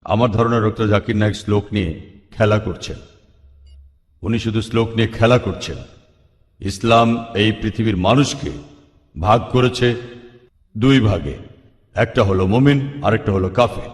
আমার ধারণা ডক্টর জাকির নায়েক শ্লোক নিয়ে খেলা করছেন। উনি শুধু শ্লোক নিয়ে খেলা করছেন। ইসলাম এই পৃথিবীর মানুষকে ভাগ করেছে দুই ভাগে, একটা হলো মুমিন আর একটা হলো কাফের।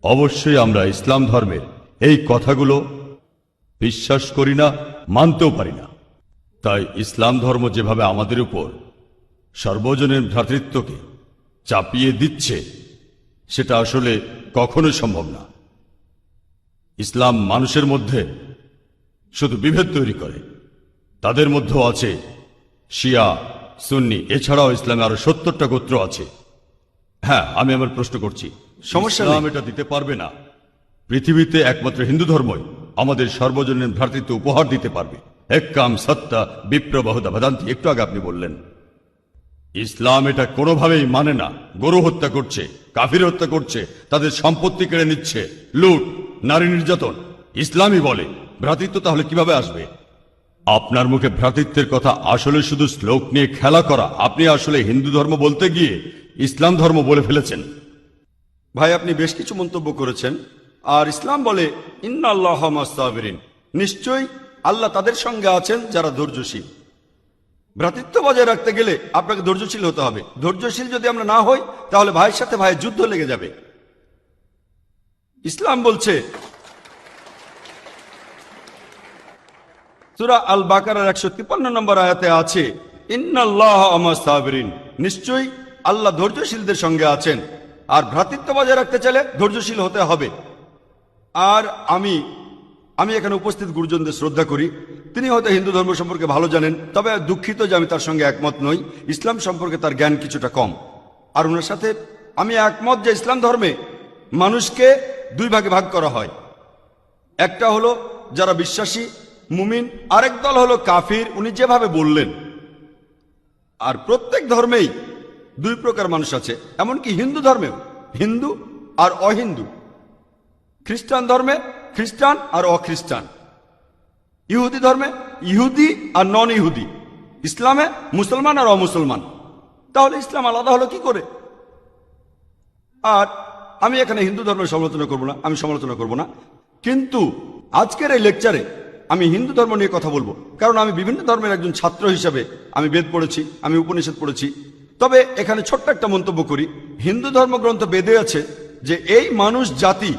অবশ্যই আমরা ইসলাম ধর্মের এই কথাগুলো বিশ্বাস করি না, মানতেও পারি না। তাই ইসলাম ধর্ম যেভাবে আমাদের উপর সর্বজনীন ভ্রাতৃত্বকে চাপিয়ে দিচ্ছে, সেটা আসলে কখনোই সম্ভব না। ইসলাম মানুষের মধ্যে শুধু বিভেদ তৈরি করে। তাদের মধ্যেও আছে শিয়া, সুন্নি, এছাড়াও ইসলামে আরো 70টা গোত্র আছে। হ্যাঁ, আমি আমার প্রশ্ন করছি, সমস্যা ইসলাম এটা দিতে পারবে না। পৃথিবীতে একমাত্র হিন্দু ধর্মই আমাদের সর্বজনীন ভ্রাতৃত্ব উপহার দিতে পারবে। এক্কাম সত্তা বিপ্র বহুদা ভদান্তি, একটু আগে আপনি বললেন। ইসলাম এটা কোনোভাবেই মানে না। গরু হত্যা করছে, কাফির হত্যা করছে, তাদের সম্পত্তি কেড়ে নিচ্ছে, লুট, নারী নির্যাতন। ইসলামই বলে ভ্রাতৃত্ব, তাহলে কিভাবে আসবে? আপনার মুখে ভ্রাতৃত্বের কথা আসলে শুধু শ্লোক নিয়ে খেলা করা। আপনি আসলে হিন্দু ধর্ম বলতে গিয়ে ইসলাম ধর্ম বলে ফেলেছেন। ভাই, আপনি বেশ কিছু মন্তব্য করেছেন। আর ইসলাম বলে ইন্নাল্লাহ মা'আস সাবিরিন, নিশ্চয়ই আল্লাহ তাদের সঙ্গে আছেন যারা ধৈর্যশীল। ভ্রাতৃত্ব বজায় রাখতে গেলে আপনাকে ধৈর্যশীল হতে হবে। ধৈর্যশীল যদি আমরা না হই, তাহলে ভাইয়ের সাথে ভাইয়ের যুদ্ধ লেগে যাবে। ইসলাম বলছে সূরা আল বাকারার 153 নম্বর আয়াতে আছে, ইন্নাল্লাহ মা'আস সাবিরিন, নিশ্চয়ই আল্লাহ ধৈর্যশীলদের সঙ্গে আছেন। আর ভ্রাতৃত্ব বজায় রাখতে চাইলে ধৈর্যশীল হতে হবে। আর আমি এখানে উপস্থিত গুরুজনদের শ্রদ্ধা করি। তিনি হয়তো হিন্দু ধর্ম সম্পর্কে ভালো জানেন, তবে দুঃখিত যে আমি তার সঙ্গে একমত নই। ইসলাম সম্পর্কে তার জ্ঞান কিছুটা কম। আর ওনার সাথে আমি একমত যে ইসলাম ধর্মে মানুষকে দুই ভাগে ভাগ করা হয়। একটা হলো যারা বিশ্বাসী মুমিন, আরেক দল হলো কাফির, উনি যেভাবে বললেন। আর প্রত্যেক ধর্মেই দুই প্রকার মানুষ আছে, এমনকি হিন্দু ধর্মেও হিন্দু আর অহিন্দু। খ্রিস্টান ধর্মে খ্রিস্টান আর অখ্রিস্টান। ইহুদি ধর্মে ইহুদি আর নন ইহুদি। ইসলামে মুসলমান আর অমুসলমান। তাহলে ইসলাম আলাদা হলো কি করে? আর আমি এখানে হিন্দু ধর্মের সমালোচনা করব না, আমি সমালোচনা করব না। কিন্তু আজকের এই লেকচারে আমি হিন্দু ধর্ম নিয়ে কথা বলবো, কারণ আমি বিভিন্ন ধর্মের একজন ছাত্র হিসেবে আমি বেদ পড়েছি, আমি উপনিষদ পড়েছি। তবে এখানে ছোট্ট একটা মন্তব্য করি। হিন্দু ধর্মগ্রন্থ বেদে আছে যে এই মানুষ জাতি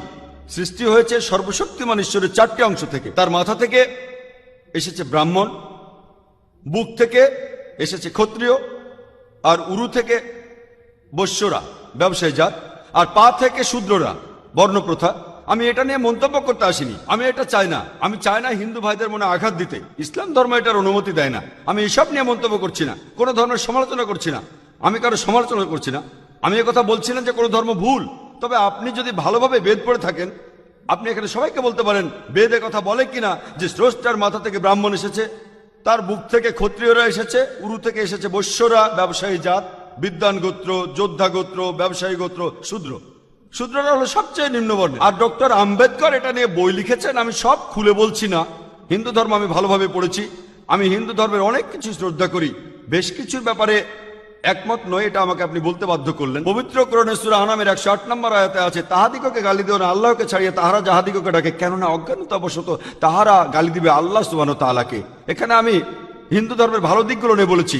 সৃষ্টি হয়েছে সর্বশক্তিমান ঈশ্বরের 4টে অংশ থেকে। তার মাথা থেকে এসেছে ব্রাহ্মণ, বুক থেকে এসেছে ক্ষত্রিয়, আর উরু থেকে বৈশ্যরা ব্যবসায়ী জাত, আর পা থেকে শূদ্ররা বর্ণপ্রথা। আমি এটা নিয়ে মন্তব্য করতে আসিনি, আমি এটা চাই না। আমি চাই না হিন্দু ভাইদের মনে আঘাত দিতে। ইসলাম ধর্ম এটার অনুমতি দেয় না। আমি এসব নিয়ে মন্তব্য করছি না, কোনো ধর্মের সমালোচনা করছি না, আমি কারো সমালোচনা করছি না। আমি কথা বলছি না যে কোনো ধর্ম ভুল। তবে আপনি যদি ভালোভাবে বেদ পড়ে থাকেন, আপনি এখানে সবাইকে বলতে পারেন বেদে কথা বলে কিনা যে স্রষ্টার মাথা থেকে ব্রাহ্মণ এসেছে, তার বুক থেকে ক্ষত্রিয়রা এসেছে, উরু থেকে এসেছে বৈশ্যরা ব্যবসায়ী জাত, বিদ্বান গোত্র, যোদ্ধা গোত্র, ব্যবসায়ী গোত্র, শূদ্র। শূদ্ররা হলো সবচেয়ে নিম্নবর্ণ। আর ডক্টর আম্বেদকর এটা নিয়ে বই লিখেছেন। আমি সব খুলে বলছি না। হিন্দু ধর্ম আমি ভালোভাবে পড়েছি। আমি হিন্দু ধর্মের অনেক কিছু শ্রদ্ধা করি, বেশ কিছুর ব্যাপারে একমত নয়, এটা আমাকে আপনি বলতে বাধ্য করলেন। পবিত্র কোরআনে সূরা আনামের 108 নম্বর আয়াতে আছে, তাহাদিগকে গালি দিও না আল্লাহকে ছাড়িয়ে তাহারা যাহাদিগকে ডাকে, কেননা অজ্ঞানতাবশত তাহারা গালি দিবে আল্লাহ সুবহানাহু ওয়া তাআলাকে। এখানে আমি হিন্দু ধর্মের ভালো দিকগুলো নিয়ে বলেছি।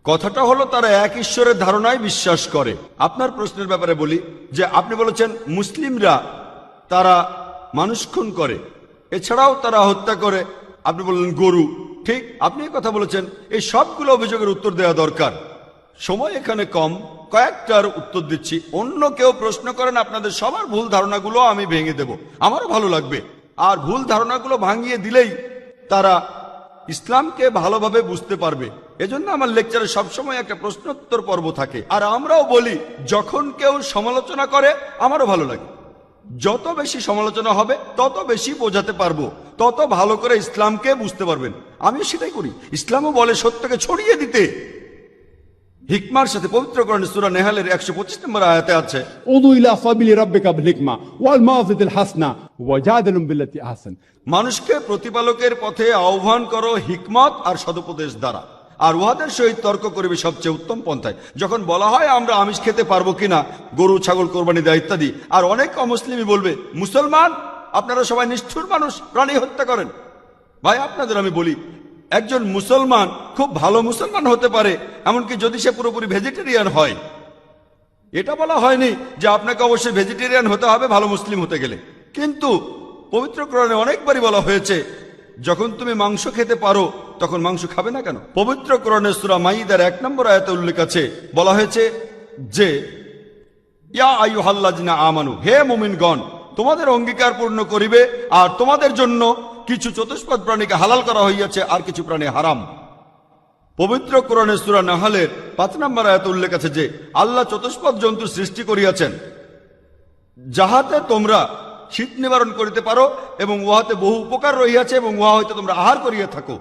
কথাটা হলো তারা এক ঈশ্বরের ধারণায় বিশ্বাস করে। আপনার প্রশ্নের ব্যাপারে বলি যে আপনি বলেছেন মুসলিমরা তারা মানুষ খুন করে, এছাড়াও তারা হত্যা করে। আপনি বললেন গরু, ঠিক আপনি কথা বলেছেন। এই সবগুলো অভিযোগের উত্তর দেওয়া দরকার। সময় এখানে কম, কয়েকটার উত্তর দিচ্ছি। অন্য কেউ প্রশ্ন করেন, আপনাদের সবার ভুল ধারণাগুলো আমি ভেঙে দেব, আমারও ভালো লাগবে। আর ভুল ধারণাগুলো ভাঙিয়ে দিলেই তারা ইসলামকে ভালোভাবে বুঝতে পারবে। এজন্য আমার লেকচারে সবসময় একটা প্রশ্নোত্তর পর্ব থাকে। আর আমরাও বলি, যখন কেউ সমালোচনা করে আমারও ভালো লাগে। যত বেশি সমালোচনা হবে তত বেশি বোঝাতে পারবো, তত ভালো করে ইসলামকে বুঝতে পারবেন। আমিও সেটাই করি। ইসলামও বলে সত্যকে ছড়িয়ে দিতে। হিকমার সাথে পবিত্র কোরআন সূরা নেহালের 125 নম্বর আয়াতে আছে, উদু ইলা সাবিলি রাব্বিকা বিল হিকমা ওয়াল মাউযিতিল হাসনা ওয়াজাদিলুম বিল্লাতি আহসান। মানুষকে প্রতিপালকের পথে আহ্বান করো হিকমত আর সদুপদেশ দ্বারা। আর উহাদের সহিত তর্ক করিবে সবচেয়ে উত্তম পন্থায়। যখন বলা হয় আমরা আমিষ খেতে পারবো কিনা, গরু ছাগল কোরবানি দেয় ইত্যাদি, আর অনেক অমুসলিমই বলবে মুসলমান আপনারা সবাই নিষ্ঠুর মানুষ, প্রাণী হত্যা করেন। ভাই আপনাদের আমি বলি, একজন মুসলমান খুব ভালো মুসলমান হতে পারে, এমনকি যদি সে পুরোপুরি ভেজিটেরিয়ান হয়। এটা বলা হয়নি যে আপনাকে অবশ্যই ভেজিটেরিয়ান হতে হবে ভালো মুসলিম হতে গেলে, কিন্তু পবিত্র কোরআনে অনেকবারই বলা হয়েছে যখন তুমি মাংস খেতে পারো তখন মাংস খাবে না কেন। পবিত্র কোরআনে সূরা মাইদার 1 নম্বর আয়াতে উল্লেখ আছে, বলা হয়েছে যে ইয়া আইয়ুহাল্লাযিনা আমানু, হে মুমিনগণ, তোমাদের অঙ্গীকার পূর্ণ করিবে, আর তোমাদের জন্য কিছু চতুষ্পদ প্রাণীকে হালাল করা হইয়াছে আর কিছু প্রাণী হারাম। পবিত্র কোরআনে সূরা নাহলের 5 নম্বর আয়াতে উল্লেখ আছে যে আল্লাহ চতুষ্পদ জন্তু সৃষ্টি করিয়াছেন যাহাতে তোমরা শীত নিবারণ করিতে পারো, এবং উহাতে বহু উপকার রহিয়াছে, এবং উহা হইতে তোমরা আহার করিয়া থাকো।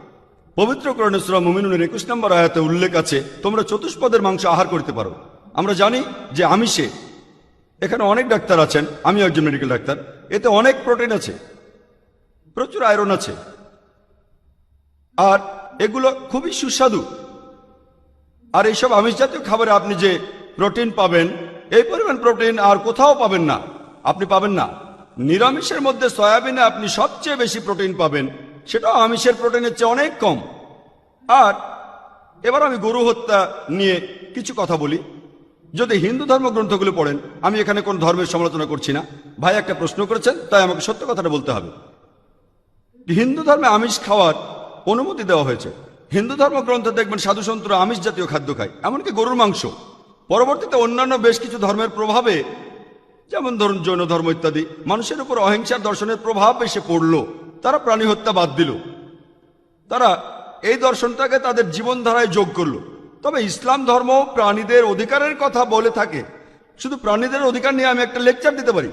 পবিত্র কোরআনে সূরা মুমিনুনের 21 নম্বর আয়াতে উল্লেখ আছে তোমরা চতুষ্পদের মাংস আহার করিতে পারো। আমরা জানি যে আমিষে, এখানে অনেক ডাক্তার আছেন, আমিও একজন মেডিকেল ডাক্তার, এতে অনেক প্রোটিন আছে, প্রচুর আয়রন আছে, আর এগুলো খুবই সুস্বাদু। আর এইসব আমিষ জাতীয় খাবারে আপনি যে প্রোটিন পাবেন, এই পরিমাণ প্রোটিন আর কোথাও পাবেন না। আপনি পাবেন না। নিরামিষের মধ্যে সয়াবিনে আপনি সবচেয়ে বেশি প্রোটিন পাবেন, সেটাও আমিষের প্রোটিনের চেয়ে অনেক কম। আর এবার আমি গরু হত্যা নিয়ে কিছু কথা বলি। যদি হিন্দু ধর্মগ্রন্থগুলো পড়েন, আমি এখানে কোন ধর্মের সমালোচনা করছি না, ভাই একটা প্রশ্ন করেছেন তাই আমাকে সত্য কথাটা বলতে হবে। হিন্দু ধর্মে আমিষ খাওয়ার অনুমতি দেওয়া হয়েছে। হিন্দু ধর্মগ্রন্থে দেখবেন সাধু সন্তরা আমিষ জাতীয় খাদ্য খায়, এমনকি গরুর মাংস। পরবর্তীতে অন্যান্য বেশ কিছু ধর্মের প্রভাবে, যেমন ধরুন জৈন ধর্ম ইত্যাদি, মানুষের উপর অহিংসার দর্শনের প্রভাব এসে পড়ল, তারা প্রাণী হত্যা বাদ দিল, তারা এই দর্শনটাকে তাদের জীবনধারায় যোগ করলো। তবে ইসলাম ধর্ম প্রাণীদের অধিকারের কথা বলে থাকে। শুধু প্রাণীদের অধিকার নিয়ে আমি একটা লেকচার দিতে পারি।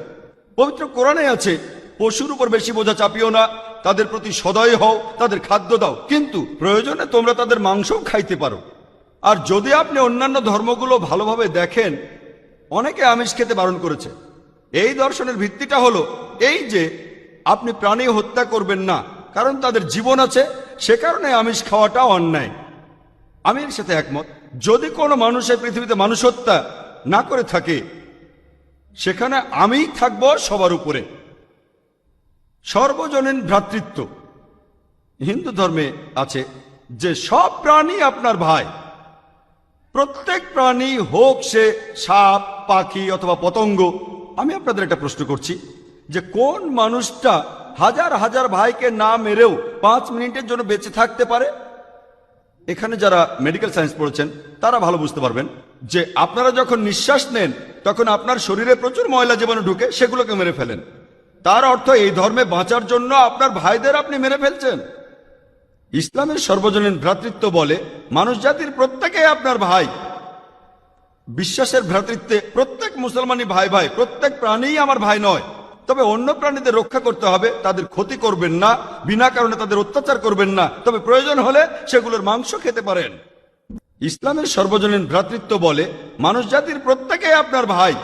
পবিত্র কোরআনে আছে পশুর উপর বেশি বোঝা চাপিও না, তাদের প্রতি সদয় হও, তাদের খাদ্য দাও, কিন্তু প্রয়োজনে তোমরা তাদের মাংসও খাইতে পারো। আর যদি আপনি অন্যান্য ধর্মগুলো ভালোভাবে দেখেন, অনেকে আমিষ খেতে বারণ করেছে। এই দর্শনের ভিত্তিটা হলো এই যে আপনি প্রাণী হত্যা করবেন না, কারণ তাদের জীবন আছে, সে কারণে আমিষ খাওয়াটা অন্যায়। আমি এর সাথে একমত। যদি কোনো মানুষ এই পৃথিবীতে মানুষ হত্যা না করে থাকে, সেখানে আমিই থাকবো সবার উপরে। সর্বজনীন ভ্রাতৃত্ব হিন্দু ধর্মে আছে যে সব প্রাণী আপনার ভাই। প্রত্যেক প্রাণী, হোক সে সাপ, পাখি অথবা পতঙ্গ। আমি আপনাদের একটা প্রশ্ন করছি যে কোন মানুষটা হাজার হাজার ভাইকে না মেরেও 5 মিনিটের জন্য বেঁচে থাকতে পারে? এখানে যারা মেডিকেল সায়েন্স পড়েছেন তারা ভালো বুঝতে পারবেন যে আপনারা যখন নিঃশ্বাস নেন তখন আপনার শরীরে প্রচুর ময়লা জীবাণু ঢুকে, সেগুলোকে মেরে ফেলেন। তার অর্থ এই ধর্মে বাঁচার জন্য আপনার ভাইদের আপনি মেরে ফেলছেন। ইসলামের সর্বজনীন ভ্রাতৃত্ব বলে মানুষ জাতির প্রত্যেকেই আপনার ভাই। বিশ্বাসের ভ্রাতৃত্বে প্রত্যেক মুসলমানই ভাই ভাই, প্রত্যেক প্রাণীই আমার ভাই নয়। তবে অন্য প্রাণীদের রক্ষা করতে হবে, তাদের ক্ষতি করবেন না, বিনা কারণে তাদের অত্যাচার করবেন না, তবে প্রয়োজন হলে সেগুলোর মাংস খেতে পারেন। ইসলামের সর্বজনীন ভ্রাতৃত্ব বলে মানুষ জাতির প্রত্যেকেই আপনার ভাই।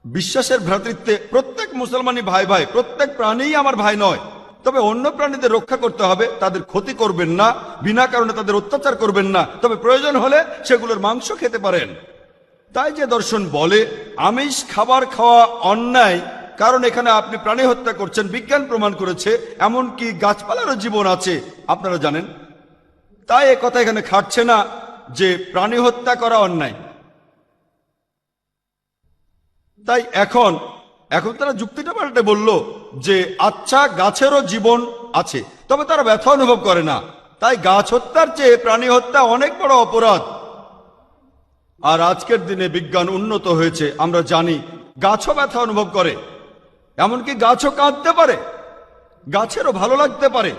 বিশ্বাসের ভ্রাতৃত্বে প্রত্যেক মুসলমানই ভাই ভাই, প্রত্যেক প্রাণীই আমার ভাই নয়। তবে অন্য প্রাণীদের রক্ষা করতে হবে, তাদের ক্ষতি করবেন না, বিনা কারণে তাদের অত্যাচার করবেন না, তবে প্রয়োজন হলে সেগুলোর মাংস খেতে পারেন। তাই যে দর্শন বলে আমিষ খাবার খাওয়া অন্যায়, কারণ এখানে আপনি প্রাণী হত্যা করছেন, বিজ্ঞান প্রমাণ করেছে, এমনকি গাছপালারও জীবন আছে, আপনারা জানেন। তাই এ কথা এখানে খাটছে না যে প্রাণী হত্যা করা অন্যায়। তাই এখন তারা যুক্তিটা পাল্টে বলল যে আচ্ছা, গাছেরও জীবন আছে, তবে তারা ব্যথা অনুভব করে না, তাই গাছ হত্যার চেয়ে প্রাণী হত্যা অনেক বড় অপরাধ। আর আজকের দিনে বিজ্ঞান উন্নত হয়েছে, আমরা জানি গাছও ব্যথা অনুভব করে, এমনকি গাছও কাঁদতে পারে, গাছেরও ভালো লাগতে পারে।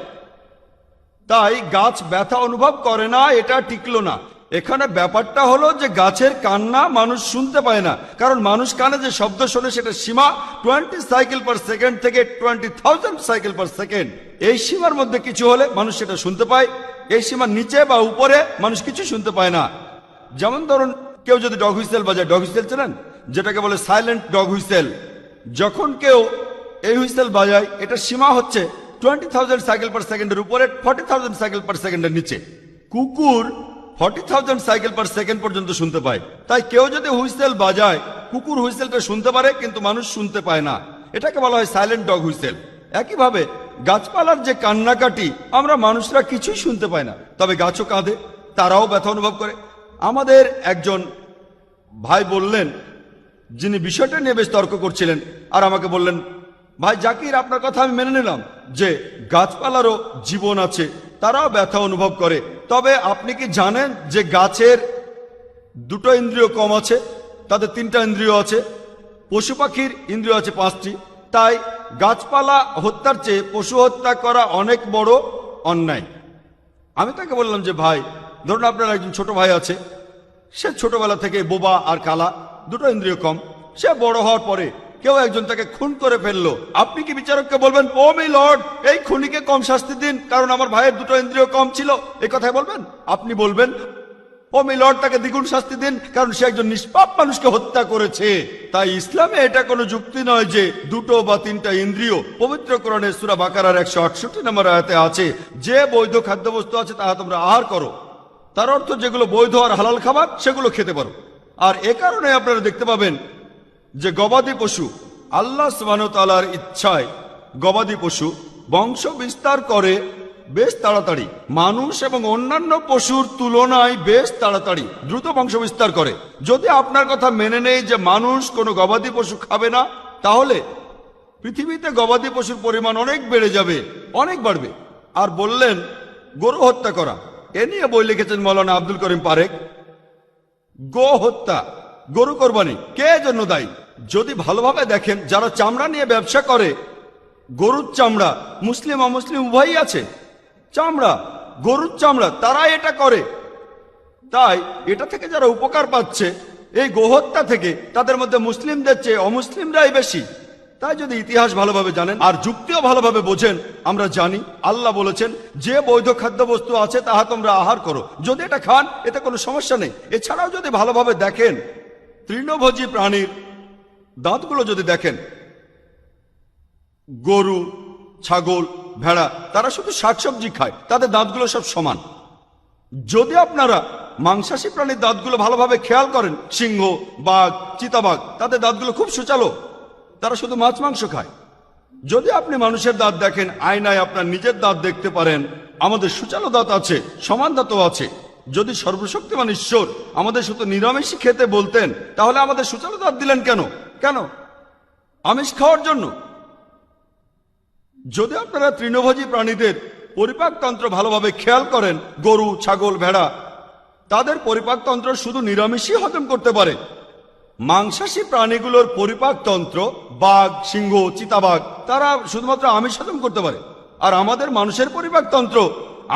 তাই গাছ ব্যথা অনুভব করে না, এটা টিকলো না। এখানে ব্যাপারটা হলো যে গাছের কান্না মানুষ শুনতে পায় না, কারণ মানুষ কানে যে শব্দ শোনে সেটা সীমা 20 সাইকেল পার সেকেন্ড থেকে 20,000 সাইকেল পার সেকেন্ড। এই সীমার মধ্যে কিছু হলে মানুষ সেটা শুনতে পায়, এই সীমার নিচে বা উপরে মানুষ কিছু শুনতে পায় না। যেমন ধরুন কেউ যদি ডগ হুইসেল বাজায়, ডগ হুইসেল চেনেন, যেটাকে বলে সাইলেন্ট ডগ হুইসেল। যখন কেউ এই হুইসেল বাজায়, এটা সীমা হচ্ছে 20,000 সাইকেল পার সেকেন্ডের উপরে, 40,000 সাইকেল পার সেকেন্ডের নিচে। কুকুর 40,000 সাইকেল পার সেকেন্ড পর্যন্ত শুনতে পায়। তাই কেউ যদি হুইসেল বাজায়, কুকুর হুইসেলটা শুনতে পারে কিন্তু মানুষ শুনতে পায় না। এটাকে বলা হয় সাইলেন্ট ডগ হুইসেল। একইভাবে গাছপালার যে কান্নাকাটি আমরা মানুষরা কিছুই শুনতে পাই না, তবে গাছও কাঁদে, তারাও ব্যথা অনুভব করে। আমাদের একজন ভাই বললেন, যিনি বিষয়টা নিয়ে বেশ তর্ক করছিলেন, আর আমাকে বললেন, ভাই জাকির, আপনার কথা আমি মেনে নিলাম যে গাছপালারও জীবন আছে, তারাও ব্যথা অনুভব করে, তবে আপনি কি জানেন যে গাছের দুটো ইন্দ্রিয় কম আছে, তাদের 3টা ইন্দ্রিয় আছে, পশু পাখির ইন্দ্রিয় আছে 5টি। তাই গাছপালা হত্যার চেয়ে পশু হত্যা করা অনেক বড় অন্যায়। আমি তাকে বললাম যে ভাই, ধরুন আপনার একজন ছোট ভাই আছে, সে ছোটবেলা থেকে বোবা আর কালা, দুটো ইন্দ্রিয় কম। সে বড় হওয়ার পরে কেউ একজন তাকে খুন করে ফেললো, আপনি কি বিচারককে বলবেন, ও মাই লর্ড, এই খুনিকে কম শাস্তি দিন কারণ আমার ভাইয়ের দুটো ইন্দ্রিয় কম ছিল? এই কথাই বলবেন? আপনি বলবেন, ও মাই লর্ড, তাকে দ্বিগুণ শাস্তি দিন কারণ সে একজন নিষ্পাপ মানুষকে হত্যা করেছে। তাই ইসলামে এটা কোনো যুক্তি নয় যে 2 বা 3টা ইন্দ্রিয়। পবিত্র কোরআনে সূরা বাকারার 168 নম্বর আয়াতে আছে, যে বৈধ খাদ্যবস্তু আছে তাহা তোমরা আহার করো। তার অর্থ যেগুলো বৈধ আর হালাল খাবার সেগুলো খেতে পারো। আর এ কারণে আপনারা দেখতে পাবেন যে গবাদি পশু, আল্লাহ সুবহানাহু ওয়া তাআলার ইচ্ছায় গবাদি পশু বংশ বিস্তার করে বেশ তাড়াতাড়ি, মানুষ এবং অন্যান্য পশুর তুলনায় বেশ তাড়াতাড়ি দ্রুত বংশ বিস্তার করে। যদি আপনার কথা মেনে নেই যে মানুষ কোনো গবাদি পশু খাবে না, তাহলে পৃথিবীতে গবাদি পশুর পরিমাণ অনেক বেড়ে যাবে, অনেক বাড়বে। আর বললেন গরু হত্যা করা, এ নিয়ে বই লিখেছেন মৌলানা আব্দুল করিম পারেক। গো হত্যা, গরু কোরবানি কে জন্য দায়ী? যদি ভালোভাবে দেখেন, যারা চামড়া নিয়ে ব্যবসা করে, গরুর চামড়া, মুসলিম অমুসলিম উভয়ই আছে, চামড়া, গরুর চামড়া, তারা এটা করে। তাই এটা থেকে যারা উপকার পাচ্ছে এই গোহত্যা থেকে, তাদের মধ্যে মুসলিমদের চেয়ে অমুসলিমরাই বেশি। তাই যদি ইতিহাস ভালোভাবে জানেন আর যুক্তিও ভালোভাবে বোঝেন, আমরা জানি আল্লাহ বলেছেন যে বৈধ খাদ্যবস্তু আছে তাহা তোমরা আহার করো, যদি এটা খান এতে কোনো সমস্যা নেই। এছাড়াও যদি ভালোভাবে দেখেন, তৃণভোজী প্রাণীর দাঁতগুলো যদি দেখেন, গরু, ছাগল, ভেড়া, তারা শুধু শাকসবজি খায়, তাদের দাঁতগুলো সব সমান। যদি আপনারা মাংসাশী প্রাণীর দাঁতগুলো ভালোভাবে খেয়াল করেন, সিংহ, বাঘ, চিতাবাঘ, তাদের দাঁতগুলো খুব সুচালো, তারা শুধু মাছ মাংস খায়। যদি আপনি মানুষের দাঁত দেখেন, আয়নায় আপনার নিজের দাঁত দেখতে পারেন, আমাদের সুচালো দাঁত আছে, সমান দাঁতও আছে। যদি সর্বশক্তিমান ঈশ্বর আমাদের শুধু নিরামিষই খেতে বলতেন, তাহলে আমাদের সুচালো দাঁত দিলেন কেন? কেন? আমিষ খাওয়ার জন্য? যদি আপনারা তৃণভোজী প্রাণীদের পরিপাকতন্ত্র ভালোভাবে খেয়াল করেন, গরু, ছাগল, ভেড়া, তাদের পরিপাকতন্ত্র শুধু নিরামিষই হজম করতে পারে। মাংসাশী প্রাণীগুলোর পরিপাকতন্ত্র, বাঘ, সিংহ, চিতাবাঘ, তারা শুধুমাত্র আমিষ হজম করতে পারে। আর আমাদের মানুষের পরিপাকতন্ত্র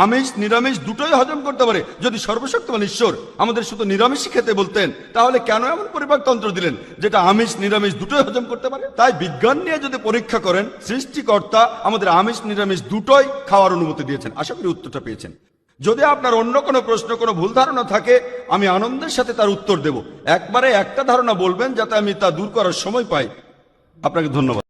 আমিষ নিরামিষ দুটোই হজম করতে পারে। যদি সর্বশক্তিমান ঈশ্বর আমাদের শুধু নিরামিষই খেতে বলতেন, তাহলে কেন এমন পরিপাকতন্ত্র দিলেন যেটা আমিষ নিরামিষ দুটোই হজম করতে পারে? তাই বিজ্ঞান নিয়ে যদি পরীক্ষা করেন, সৃষ্টিকর্তা আমাদের আমিষ নিরামিষ দুটোই খাওয়ার অনুমতি দিয়েছেন। আশা করি উত্তরটা পেয়েছেন। যদি আপনার অন্য কোনো প্রশ্ন, কোনো ভুল ধারণা থাকে, আমি আনন্দের সাথে তার উত্তর দেব। একবারে একটা ধারণা বলবেন যাতে আমি তা দূর করার সময় পাই। আপনাকে ধন্যবাদ।